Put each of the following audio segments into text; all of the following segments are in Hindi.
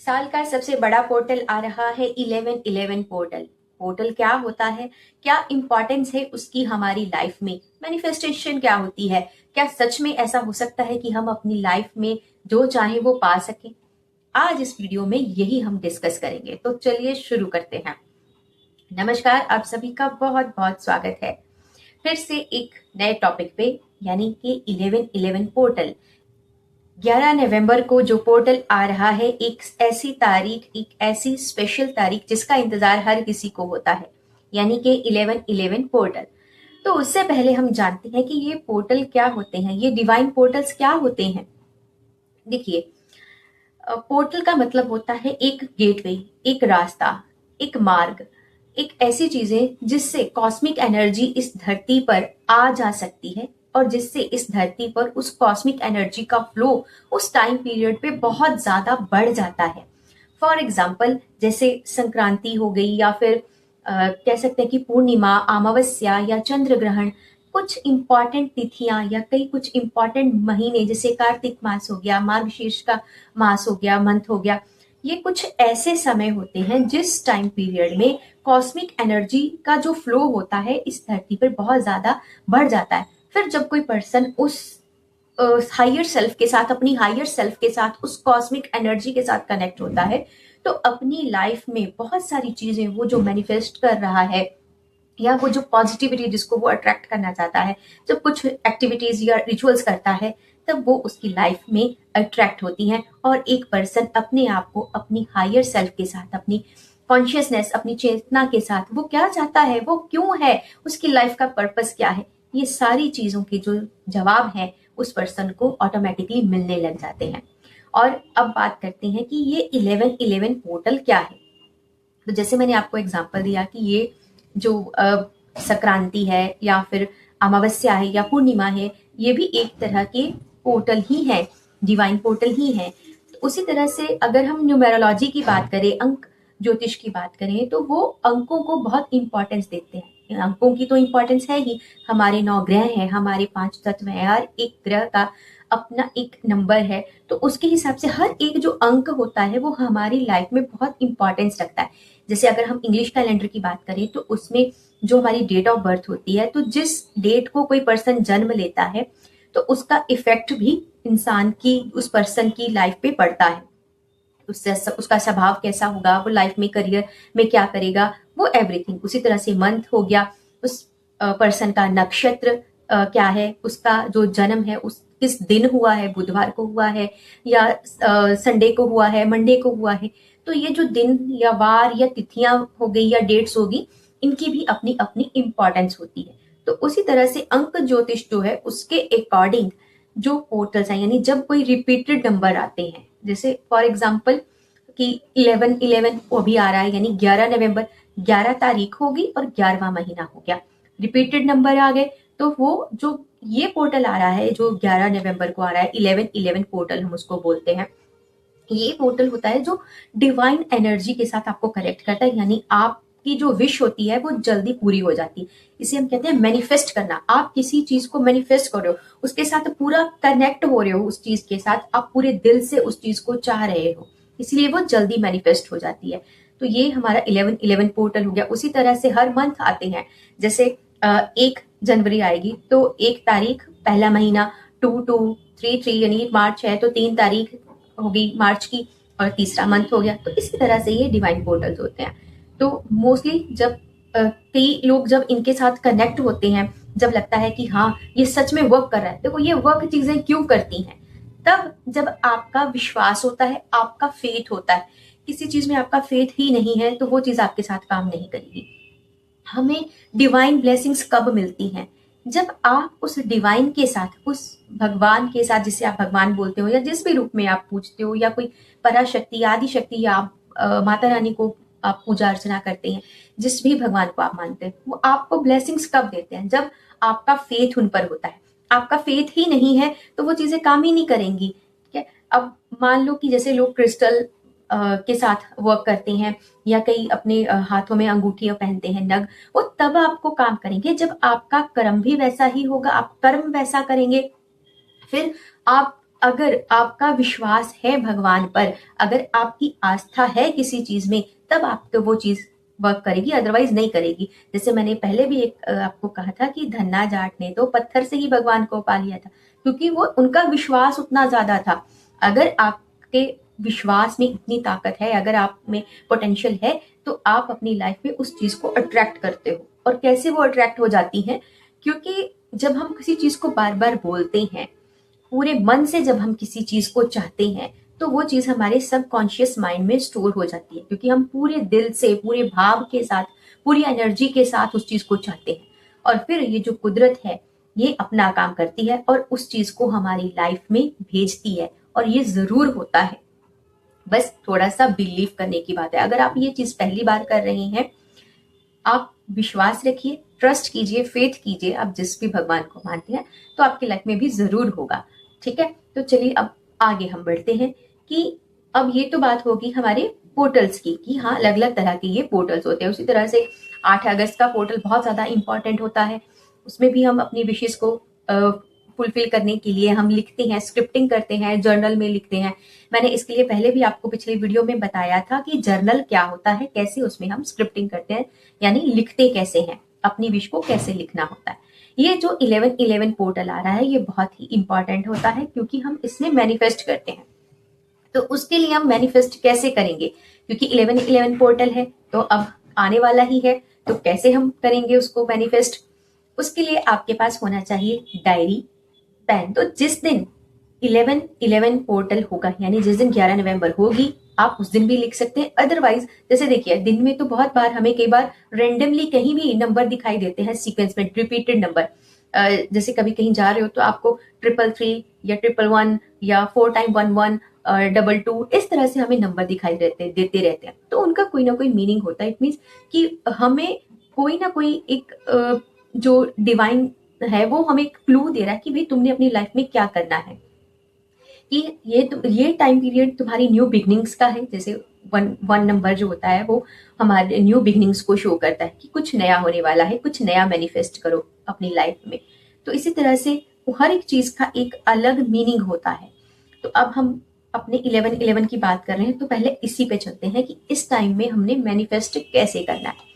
साल का सबसे बड़ा पोर्टल आ रहा है 1111 पोर्टल। पोर्टल क्या होता है, क्या इंपॉर्टेंस है उसकी हमारी लाइफ में, मैनिफेस्टेशन क्या होती है, क्या सच में ऐसा हो सकता है कि हम अपनी लाइफ में जो चाहे वो पा सकें। आज इस वीडियो में यही हम डिस्कस करेंगे, तो चलिए शुरू करते हैं। नमस्कार, आप सभी का बहुत बहुत स्वागत है फिर से एक नए टॉपिक पे, यानी कि 1111 पोर्टल। 11 नवंबर को जो पोर्टल आ रहा है, एक ऐसी तारीख, एक ऐसी स्पेशल तारीख जिसका इंतजार हर किसी को होता है, यानी कि 1111 पोर्टल। तो उससे पहले हम जानते हैं कि ये पोर्टल क्या होते हैं, ये डिवाइन पोर्टल्स क्या होते हैं। देखिए, पोर्टल का मतलब होता है एक गेटवे, एक रास्ता, एक मार्ग, एक ऐसी चीजें जिससे कॉस्मिक एनर्जी इस धरती पर आ जा सकती है और जिससे इस धरती पर उस कॉस्मिक एनर्जी का फ्लो उस टाइम पीरियड पे बहुत ज्यादा बढ़ जाता है। फॉर एग्जाम्पल, जैसे संक्रांति हो गई, या फिर कह सकते हैं कि पूर्णिमा, अमावस्या या चंद्र ग्रहण, कुछ इंपॉर्टेंट तिथियां या कई कुछ इंपॉर्टेंट महीने, जैसे कार्तिक मास हो गया, मार्गशीर्ष का मास हो गया, मंथ हो गया। ये कुछ ऐसे समय होते हैं जिस टाइम पीरियड में कॉस्मिक एनर्जी का जो फ्लो होता है इस धरती पर बहुत ज्यादा बढ़ जाता है। फिर जब कोई पर्सन उस हायर सेल्फ के साथ, अपनी हायर सेल्फ के साथ, उस कॉस्मिक एनर्जी के साथ कनेक्ट होता है, तो अपनी लाइफ में बहुत सारी चीजें वो जो मैनिफेस्ट कर रहा है, या वो जो पॉजिटिविटी जिसको वो अट्रैक्ट करना चाहता है, जब कुछ एक्टिविटीज या रिचुअल्स करता है, तब वो उसकी लाइफ में अट्रैक्ट होती हैं। और एक पर्सन अपने आप को अपनी हायर सेल्फ के साथ, अपनी कॉन्शियसनेस, अपनी चेतना के साथ, वो क्या चाहता है, वो क्यों है, उसकी लाइफ का पर्पस क्या है, ये सारी चीजों के जो जवाब है उस पर्सन को ऑटोमेटिकली मिलने लग जाते हैं। और अब बात करते हैं कि ये 1111 पोर्टल क्या है। तो जैसे मैंने आपको एग्जांपल दिया कि ये जो संक्रांति है, या फिर अमावस्या है, या पूर्णिमा है, ये भी एक तरह के पोर्टल ही है, डिवाइन पोर्टल ही है। तो उसी तरह से अगर हम न्यूमेरोलॉजी की बात करें, अंक ज्योतिष की बात करें, तो वो अंकों को बहुत इंपॉर्टेंस देते हैं। अंकों की तो इंपॉर्टेंस है ही, हमारे 9 ग्रह हैं, हमारे 5 तत्व हैं, हर एक ग्रह का अपना एक नंबर है। तो उसके हिसाब से हर एक जो अंक होता है वो हमारी लाइफ में बहुत इंपॉर्टेंस रखता है। जैसे अगर हम इंग्लिश कैलेंडर की बात करें, तो उसमें जो हमारी डेट ऑफ बर्थ होती है, तो जिस डेट को कोई पर्सन जन्म लेता है, तो उसका इफेक्ट भी इंसान की, उस पर्सन की लाइफ पे पड़ता है। उससे उसका स्वभाव कैसा होगा, वो लाइफ में, करियर में क्या करेगा, वो एवरीथिंग। उसी तरह से मंथ हो गया, उस पर्सन का नक्षत्र क्या है, उसका जो जन्म है उस किस दिन हुआ है, बुधवार को हुआ है या संडे को हुआ है, मंडे को हुआ है। तो ये जो दिन या वार या तिथियां हो गई या डेट्स होगी, इनकी भी अपनी अपनी इंपॉर्टेंस होती है। तो उसी तरह से अंक ज्योतिष जो है उसके अकॉर्डिंग जो पोर्टल्स हैं, यानी जब कोई रिपीटेड नंबर आते हैं, जैसे फॉर एग्जाम्पल कि 1111 वो भी आ रहा है, यानी 11 नवंबर, 11 तारीख होगी और 11वां महीना हो गया, रिपीटेड नंबर आ गए। तो वो जो ये पोर्टल आ रहा है, जो 11 नवंबर को आ रहा है, 1111 पोर्टल हम उसको बोलते हैं। ये पोर्टल होता है जो डिवाइन एनर्जी के साथ आपको कनेक्ट करता है, यानी आपकी जो विश होती है वो जल्दी पूरी हो जाती है। इसे हम कहते हैं मैनिफेस्ट करना। आप किसी चीज को मैनिफेस्ट कर रहे हो, उसके साथ पूरा कनेक्ट हो रहे हो, उस चीज के साथ आप पूरे दिल से उस चीज को चाह रहे हो, इसलिए वो जल्दी मैनिफेस्ट हो जाती है। तो ये हमारा 1111 पोर्टल हो गया। उसी तरह से हर मंथ आते हैं, जैसे 1 जनवरी आएगी तो 1 तारीख पहला महीना, 2 2 3 3, यानी मार्च है तो 3 तारीख हो गई मार्च की, और तीसरा मंथ हो गया। तो इसी तरह से ये डिवाइन पोर्टल्स होते हैं। तो मोस्टली जब कई लोग जब इनके साथ कनेक्ट होते हैं, जब लगता है कि हाँ ये सच में वर्क कर रहा है। देखो, ये वर्क चीजें क्यों करती हैं, तब जब आपका विश्वास होता है, आपका फेथ होता है। किसी चीज में आपका फेथ ही नहीं है तो वो चीज आपके साथ काम नहीं करेगी। हमें डिवाइन ब्लेसिंग्स कब मिलती हैं, जब आप उस डिवाइन के साथ, उस भगवान के साथ, जिसे आप भगवान बोलते हो या जिस भी रूप में आप पूजते हो, या कोई पराशक्ति, आदि शक्ति, या आप माता रानी को आप पूजा अर्चना करते हैं, जिस भी भगवान को आप मानते हैं, वो आपको ब्लेसिंग्स कब देते हैं, जब आपका फेथ उन पर होता है। आपका फेथ ही नहीं है तो वो चीजें काम ही नहीं करेंगी। ठीक है। अब मान लो कि जैसे लोग क्रिस्टल के साथ वर्क करते हैं, या कई अपने हाथों में अंगूठियां पहनते हैं, नग, वो तब आपको काम करेंगे जब आपका कर्म भी वैसा ही होगा, आप कर्म वैसा करेंगे। फिर आप अगर आपका विश्वास है भगवान पर, अगर आपकी आस्था है किसी चीज में, तब आप तो वो चीज वर्क करेगी, अदरवाइज नहीं करेगी। जैसे मैंने पहले भी एक आपको कहा था कि धन्ना जाट ने तो पत्थर से ही भगवान को पा लिया था, क्योंकि वो उनका विश्वास उतना ज्यादा था। अगर आपके विश्वास में इतनी ताकत है, अगर आप में पोटेंशियल है, तो आप अपनी लाइफ में उस चीज को अट्रैक्ट करते हो। और कैसे वो अट्रैक्ट हो जाती है? क्योंकि जब हम किसी चीज को बार बार बोलते हैं, पूरे मन से जब हम किसी चीज को चाहते हैं, तो वो चीज हमारे सबकॉन्शियस माइंड में स्टोर हो जाती है, क्योंकि हम पूरे दिल से, पूरे भाव के साथ, पूरी एनर्जी के साथ उस चीज को चाहते हैं। और फिर ये जो कुदरत है, ये अपना काम करती है और उस चीज को हमारी लाइफ में भेजती है। और ये जरूर होता है, बस थोड़ा सा बिलीव करने की बात है। अगर आप ये चीज पहली बार कर रहे हैं, आप विश्वास रखिए, ट्रस्ट कीजिए, फेथ कीजिए, आप जिस भी भगवान को मानते हैं, तो आपकी लाइफ में भी जरूर होगा। ठीक है, तो चलिए अब आगे हम बढ़ते हैं कि अब ये तो बात होगी हमारे पोर्टल्स की, कि हाँ अलग अलग तरह के ये पोर्टल्स होते हैं। उसी तरह से 8 अगस्त का पोर्टल बहुत ज्यादा इंपॉर्टेंट होता है। उसमें भी हम अपनी विशेष को फुलफिल करने के लिए हम लिखते हैं, स्क्रिप्टिंग करते हैं, जर्नल में लिखते हैं। मैंने इसके लिए पहले भी आपको पिछले वीडियो में बताया था कि जर्नल क्या होता है, कैसे उसमें हम स्क्रिप्टिंग करते हैं, यानी लिखते कैसे हैं, अपनी विश को कैसे लिखना होता है। ये जो 11-11 पोर्टल आ रहा है, ये बहुत ही इंपॉर्टेंट होता है, क्योंकि हम इसमें मैनिफेस्ट करते हैं। तो उसके लिए हम मैनिफेस्ट कैसे करेंगे? क्योंकि 11-11 पोर्टल है, तो अब आने वाला ही है, तो कैसे हम करेंगे उसको मैनिफेस्ट? उसके लिए आपके पास होना चाहिए डायरी, पेन। तो जिस दिन 11-11 पोर्टल होगा, यानी जिस दिन 11 नवंबर होगी, आप उस दिन भी लिख सकते हैं। अदरवाइज जैसे देखिए, दिन में तो बहुत बार हमें कई बार रेंडमली कहीं भी नंबर दिखाई देते हैं सीक्वेंस में, रिपीटेड नंबर। जैसे कभी कहीं जा रहे हो तो आपको 333 या 111 या 4 टाइम 11 22 इस तरह से हमें नंबर दिखाई देते रहते हैं। तो उनका कोई ना कोई मीनिंग होता है। इट मीन्स कि हमें कोई ना कोई एक जो डिवाइन है, वो हमें एक क्लू दे रहा है कि भाई तुमने अपनी लाइफ में क्या करना है, कि ये टाइम पीरियड तुम्हारी न्यू बिगनिंग्स का है। जैसे वन नंबर जो होता है, वो हमारे न्यू बिगनिंग्स को शो करता है कि कुछ नया होने वाला है, कुछ नया मैनिफेस्ट करो अपनी लाइफ में। तो इसी तरह से हर एक चीज का एक अलग मीनिंग होता है। तो अब हम अपने 11-11 की बात कर रहे हैं, तो पहले इसी पे चलते हैं कि इस टाइम में हमने मैनिफेस्ट कैसे करना है।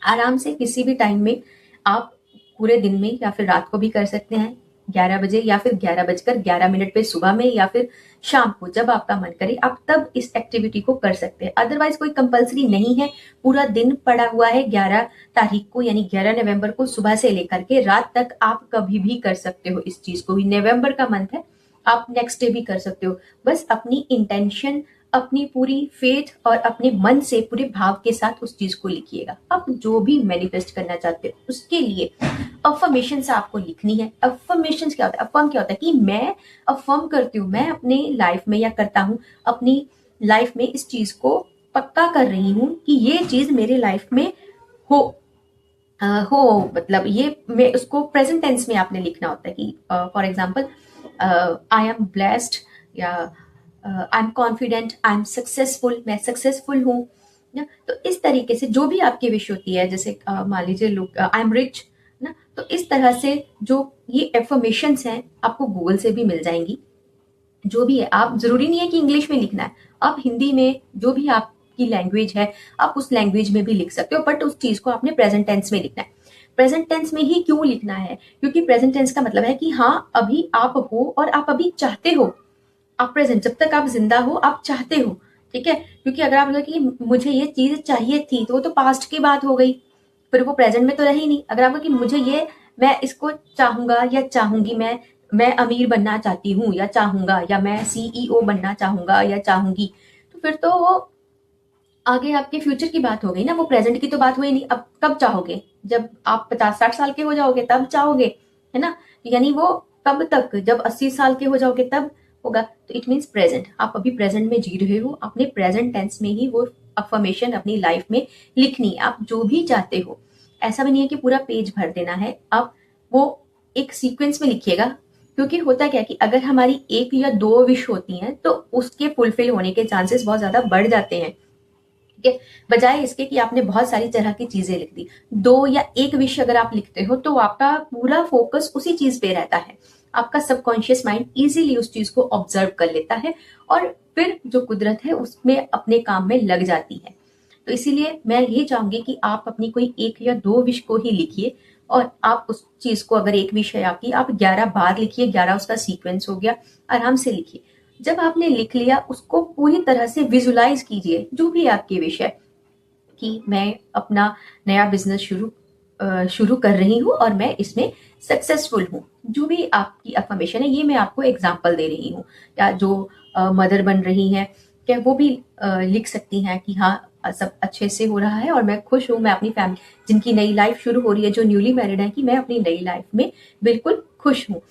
आराम से किसी भी टाइम में आप पूरे दिन में या फिर रात को भी कर सकते हैं, 11 बजे या फिर 11:11 पे सुबह में, या फिर शाम को, जब आपका मन करे आप तब इस एक्टिविटी को कर सकते हैं। अदरवाइज कोई कंपलसरी नहीं है। पूरा दिन पड़ा हुआ है 11 तारीख को, यानी 11 नवंबर को सुबह से लेकर के रात तक आप कभी भी कर सकते हो इस चीज को। नवंबर का मंथ है, आप नेक्स्ट डे भी कर सकते हो। बस अपनी इंटेंशन, अपनी पूरी फेथ और अपने मन से पूरे भाव के साथ उस चीज को लिखिएगा। आप जो भी मैनिफेस्ट करना चाहते हो, उसके लिए अफर्मेशन आपको लिखनी है। अफर्मेशन क्या होता है? अफर्म क्या होता है? कि मैं अफर्म करती हूँ, मैं अपने लाइफ में या करता हूँ अपनी लाइफ में इस चीज को पक्का कर रही हूँ कि ये चीज मेरे लाइफ में हो। मतलब ये मैं उसको प्रेजेंट टेंस में आपने लिखना होता है कि for example I am blessed, या I am confident, I am successful, मैं सक्सेसफुल हूँ ना। तो इस तरीके से जो भी आपकी विश होती है, जैसे मान लीजिए लोग आई एम रिच ना, तो इस तरह से जो ये एफर्मेशंस हैं आपको गूगल से भी मिल जाएंगी। जो भी है, आप जरूरी नहीं है कि इंग्लिश में लिखना है, आप हिंदी में, जो भी आपकी लैंग्वेज है, आप उस लैंग्वेज में भी लिख सकते हो, बट उस चीज को आपने प्रेजेंट टेंस में लिखना है। प्रेजेंट टेंस में ही क्यों लिखना है? क्योंकि प्रेजेंट टेंस का मतलब है कि हाँ अभी आप हो और आप अभी चाहते हो। आप प्रेजेंट, जब तक आप जिंदा हो आप चाहते हो, ठीक है। क्योंकि अगर आप बोले कि मुझे ये चीज चाहिए थी, तो वो तो पास्ट की बात हो गई, फिर वो प्रेजेंट में तो रही नहीं। अगर आप कि मुझे ये, मैं इसको चाहूंगा या चाहूंगी, मैं अमीर बनना चाहती हूँ या चाहूंगा, या मैं सीईओ बनना चाहूंगा या चाहूंगी, तो फिर तो वो आगे आपके फ्यूचर की बात हो गई ना, वो प्रेजेंट की तो बात हुई नहीं। अब कब चाहोगे? जब आप 50-60 साल के हो जाओगे तब चाहोगे, है ना। यानी वो कब तक? जब 80 साल के हो जाओगे तब होगा। तो इट मीन्स प्रेजेंट, आप अभी प्रेजेंट में जी रहे हो, अपने प्रेजेंट टेंस में ही वो अफर्मेशन अपनी लाइफ में लिखनी है। आप जो भी चाहते हो, ऐसा भी नहीं है कि पूरा पेज भर देना है, आप वो एक सीक्वेंस में लिखिएगा। क्योंकि होता क्या है कि अगर हमारी एक या दो विश होती हैं, तो उसके फुलफिल होने के चांसेस बहुत ज्यादा बढ़ जाते हैं, ठीक है। बजाय इसके कि आपने बहुत सारी तरह की चीजें लिख दी, 2 या 1 विश अगर आप लिखते हो, तो आपका पूरा फोकस उसी चीज पे रहता है। आपका सबकॉन्शियस माइंड इजीली उस चीज को ऑब्जर्व कर लेता है और फिर जो कुदरत है उसमें अपने काम में लग जाती है। तो इसीलिए मैं यही चाहूंगी कि आप अपनी कोई 1 या 2 विश को ही लिखिए, और आप उस चीज को, अगर एक विश है आपकी, आप 11 बार लिखिए, 11 उसका सीक्वेंस हो गया, आराम से लिखिए। जब आपने लिख लिया उसको पूरी तरह से विजुलाइज कीजिए, जो भी आपकी विश है कि मैं अपना नया बिजनेस शुरू कर रही हूँ और मैं इसमें सक्सेसफुल हूँ। जो भी आपकी अफर्मेशन है, ये मैं आपको एग्जांपल दे रही हूँ, या जो मदर बन रही हैं क्या वो भी लिख सकती हैं कि हाँ सब अच्छे से हो रहा है और मैं खुश हूँ, मैं अपनी फैमिली, जिनकी नई लाइफ शुरू हो रही है, जो न्यूली मैरिड है, कि मैं अपनी नई लाइफ में बिल्कुल खुश हूँ।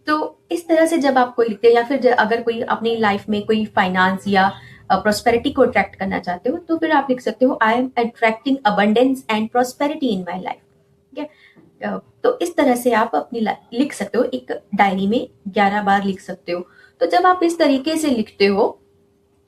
तो इस तरह से जब आप कोई लिखते हैं, या फिर अगर कोई अपनी लाइफ में कोई फाइनेंस या प्रोस्पेरिटी को अट्रैक्ट करना चाहते हो, तो फिर आप लिख सकते हो I am attracting abundance and prosperity in my life. ठीक है, तो इस तरह से आप अपनी लिख सकते हो, एक डायरी में 11 बार लिख सकते हो। तो जब आप इस तरीके से लिखते हो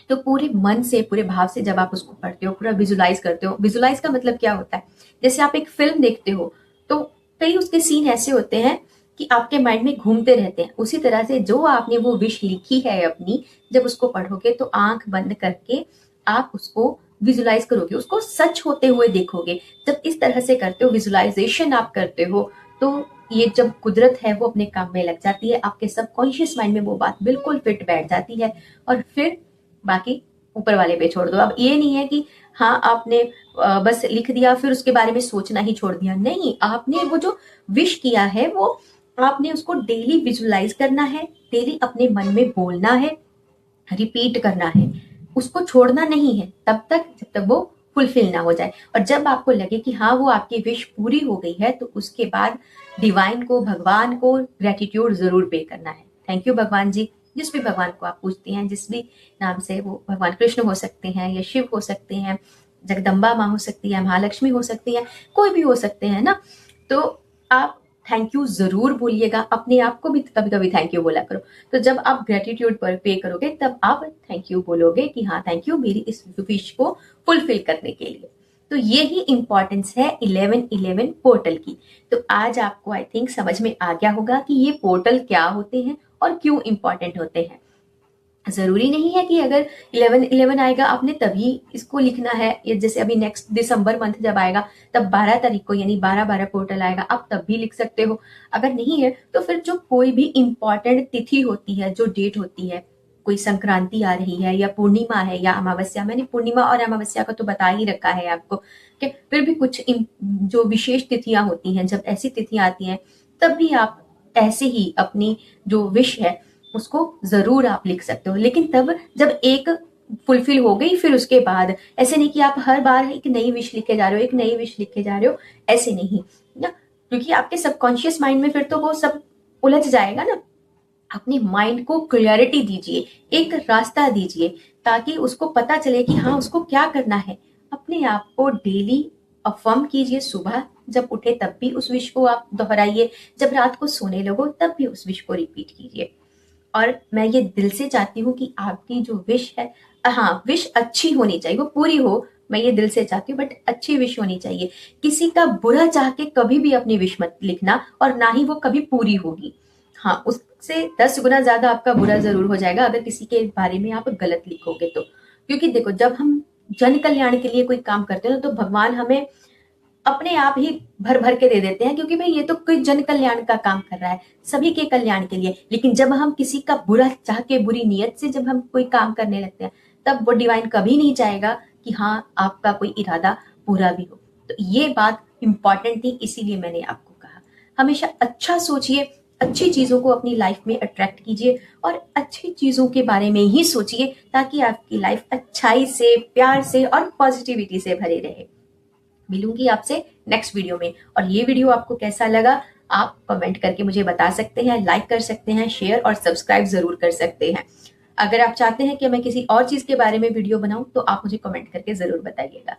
तो पूरे मन से, पूरे भाव से जब आप उसको पढ़ते हो, पूरा विजुलाइज करते हो। विजुलाइज का मतलब क्या होता है, जैसे आप एक फिल्म देखते हो तो कई उसके सीन ऐसे होते हैं कि आपके माइंड में घूमते रहते हैं। उसी तरह से जो आपने वो विश लिखी है अपनी, जब उसको पढ़ोगे तो आंख बंद करके आप उसको विजुलाइज करोगे, उसको सच होते हुए देखोगे। जब इस तरह से करते हो, विजुलाइजेशन आप करते हो, तो ये जब कुदरत है वो अपने काम में लग जाती है, आपके सबकॉन्शियस माइंड में वो बात बिल्कुल फिट बैठ जाती है, और फिर बाकी ऊपर वाले पे छोड़ दो। अब ये नहीं है कि हाँ आपने बस लिख दिया फिर उसके बारे में सोचना ही छोड़ दिया, नहीं, आपने वो जो विश किया है वो आपने उसको डेली विजुलाइज करना है, डेली अपने मन में बोलना है, रिपीट करना है, उसको छोड़ना नहीं है तब तक जब तक वो फुलफिल ना हो जाए। और जब आपको लगे कि हाँ वो आपकी विश पूरी हो गई है, तो उसके बाद डिवाइन को, भगवान को ग्रेटिट्यूड जरूर पे करना है। थैंक यू भगवान जी। जिस भी भगवान को आप पूछते हैं, जिस भी नाम से, वो भगवान कृष्ण हो सकते हैं या शिव हो सकते हैं, जगदम्बा माँ हो सकती है, महालक्ष्मी हो सकती है, कोई भी हो सकते हैं ना। तो आप थैंक यू जरूर बोलिएगा, अपने आप को भी कभी कभी थैंक यू बोला करो। तो जब आप ग्रेटिट्यूड पर पे करोगे तब आप थैंक यू बोलोगे कि हाँ थैंक यू मेरी इस विश को फुलफिल करने के लिए। तो ये ही इंपॉर्टेंस है 1111 पोर्टल की। तो आज आपको आई थिंक समझ में आ गया होगा कि ये पोर्टल क्या होते हैं और क्यों इंपॉर्टेंट होते हैं। जरूरी नहीं है कि अगर 1111 आएगा आपने तभी इसको लिखना है, या जैसे अभी नेक्स्ट दिसंबर मंथ जब आएगा तब 12 तारीख को, यानी 12/12 पोर्टल आएगा, आप तब भी लिख सकते हो। अगर नहीं है तो फिर जो कोई भी इंपॉर्टेंट तिथि होती है, जो डेट होती है, कोई संक्रांति आ रही है या पूर्णिमा है या अमावस्या, मैंने पूर्णिमा और अमावस्या का तो बता ही रखा है आपको कि फिर भी कुछ जो विशेष तिथियां होती हैं, जब ऐसी तिथियां आती हैं तब भी आप ऐसे ही अपनी जो विश है उसको जरूर आप लिख सकते हो। लेकिन तब जब एक फुलफिल हो गई, फिर उसके बाद ऐसे नहीं कि आप हर बार एक नई विश लिखे जा रहे हो, एक नई विश लिखे जा रहे हो, ऐसे नहीं ना, क्योंकि आपके सबकॉन्शियस माइंड में फिर तो वो सब उलझ जाएगा ना। अपने माइंड को क्लियरिटी दीजिए, एक रास्ता दीजिए, ताकि उसको पता चले कि हाँ उसको क्या करना है। अपने आप को डेली अफर्म कीजिए, सुबह जब उठे तब भी उस विश को आप दोहराइए, जब रात को सोने लगो तब भी उस विश को रिपीट कीजिए। और मैं ये दिल से चाहती हूँ कि आपकी जो विश है, हाँ विश अच्छी होनी चाहिए, वो पूरी हो, मैं ये दिल से चाहती हूँ, बट अच्छी विश होनी चाहिए। किसी का बुरा चाह के कभी भी अपनी विश मत लिखना, और ना ही वो कभी पूरी होगी। हाँ उससे 10 गुना ज्यादा आपका बुरा जरूर हो जाएगा अगर किसी के बारे में आप गलत लिखोगे तो। क्योंकि देखो, जब हम जन कल्याण के लिए कोई काम करते हैं तो भगवान हमें अपने आप ही भर भर के दे देते हैं, क्योंकि भाई ये तो कोई जन कल्याण का काम कर रहा है, सभी के कल्याण के लिए। लेकिन जब हम किसी का बुरा चाह के, बुरी नीयत से जब हम कोई काम करने लगते हैं, तब वो डिवाइन कभी नहीं चाहेगा कि हाँ आपका कोई इरादा पूरा भी हो। तो ये बात इंपॉर्टेंट थी, इसीलिए मैंने आपको कहा हमेशा अच्छा सोचिए, अच्छी चीजों को अपनी लाइफ में अट्रैक्ट कीजिए और अच्छी चीजों के बारे में ही सोचिए, ताकि आपकी लाइफ अच्छाई से, प्यार से और पॉजिटिविटी से भरी रहे। मिलूंगी आपसे नेक्स्ट वीडियो में। और ये वीडियो आपको कैसा लगा आप कमेंट करके मुझे बता सकते हैं, लाइक कर सकते हैं, शेयर और सब्सक्राइब जरूर कर सकते हैं। अगर आप चाहते हैं कि मैं किसी और चीज के बारे में वीडियो बनाऊं तो आप मुझे कमेंट करके जरूर बताइएगा।